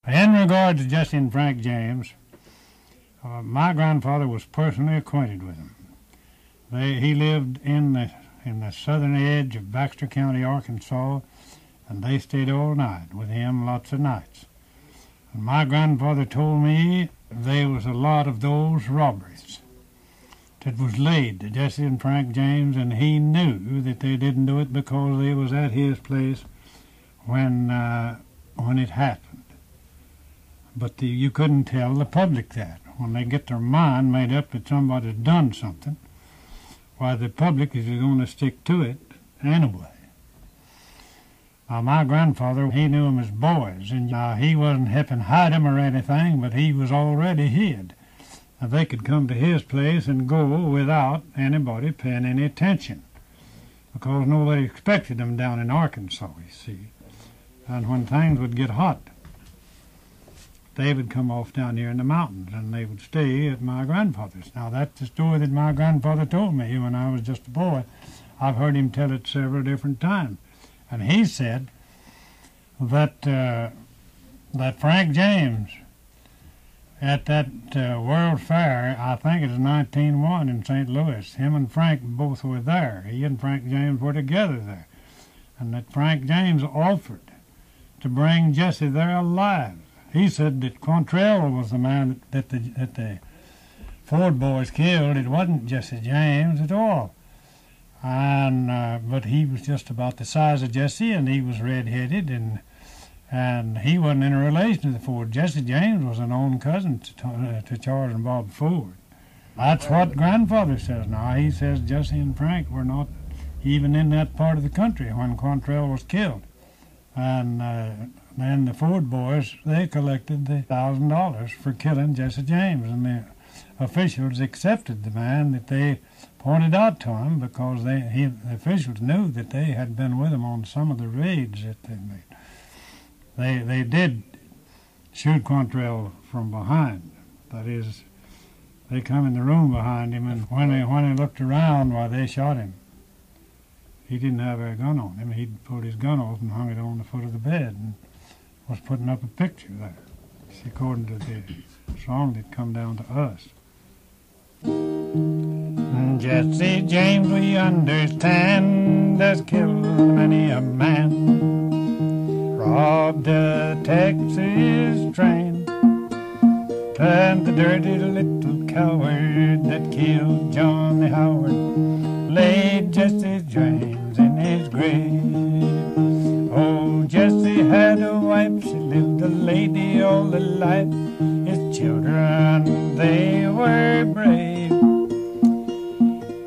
In regard to Jesse and Frank James, my grandfather was personally acquainted with them. He lived in the southern edge of Baxter County, Arkansas, and they stayed all night with him lots of nights. And my grandfather told me there was a lot of those robberies that was laid to Jesse and Frank James, and he knew that they didn't do it because they was at his place when it happened. But you couldn't tell the public that. When they get their mind made up that somebody's done something, why, the public is going to stick to it anyway. Now, my grandfather, he knew them as boys, and he wasn't helping hide them or anything, but he was already hid. Now, they could come to his place and go without anybody paying any attention, because nobody expected them down in Arkansas, you see. And when things would get hot, they would come off down here in the mountains, and they would stay at my grandfather's. Now, that's the story that my grandfather told me when I was just a boy. I've heard him tell it several different times. And he said that that Frank James, at that World Fair, I think it was 1901 in St. Louis, him and Frank both were there. He and Frank James were together there. And that Frank James offered to bring Jesse there alive. He said that Quantrell was the man that the Ford boys killed. It wasn't Jesse James at all. And but he was just about the size of Jesse, and he was red-headed, and he wasn't in a relation to the Ford. Jesse James was an own cousin to Charles and Bob Ford. That's what grandfather says now. He says Jesse and Frank were not even in that part of the country when Quantrell was killed. And then the Ford boys, they collected the $1,000 for killing Jesse James, and the officials accepted the man that they pointed out to him because the officials knew that they had been with him on some of the raids that they made. They did shoot Quantrell from behind. That is, they come in the room behind him, and when he looked around, why, they shot him. He didn't have a gun on him. He'd pulled his gun off and hung it on the foot of the bed and was putting up a picture there, according to the song that come down to us. Jesse James, we understand, has killed many a man, robbed a Texas train, and the dirty little coward that killed Johnny Howard laid Jesse James in his grave. Oh, Jesse had a wife, she lived a lady all her life. His children, they were brave,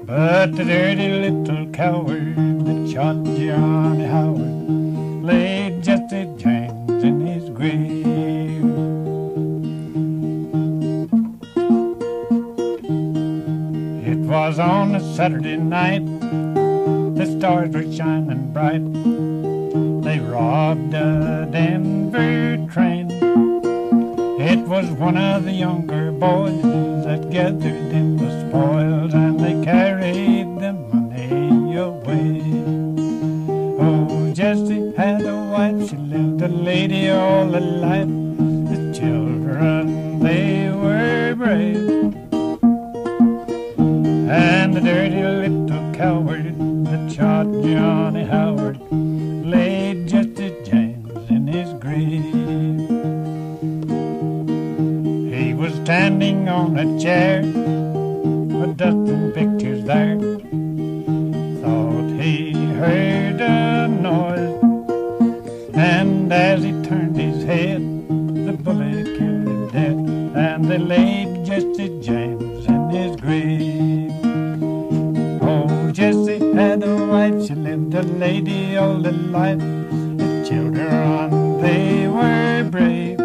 but the dirty little coward that shot Johnny Howard laid Jesse James in his grave. It was on a Saturday night, the stars were shining bright. They robbed a Denver train. It was one of the younger boys that gathered in the spoils, and they carried the money away. Oh, Jesse had a wife, she lived a lady all her life. The children, they were brave, and the dirty little coward that shot Johnny Howard laid Jesse James in his grave. He was standing on a chair, a dusting pictures there. Thought he heard a noise, and as he turned his head, the bullet killed him dead, and they laid Jesse James in his grave. Oh, Jesse had a wife, she lived a lady all her life. The children, they were brave,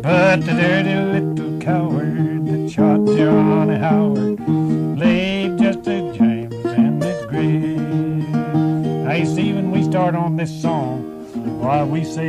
but the dirty little coward that shot Johnny Howard laid Jesse James in his grave. Now, you see, when we start on this song, why we say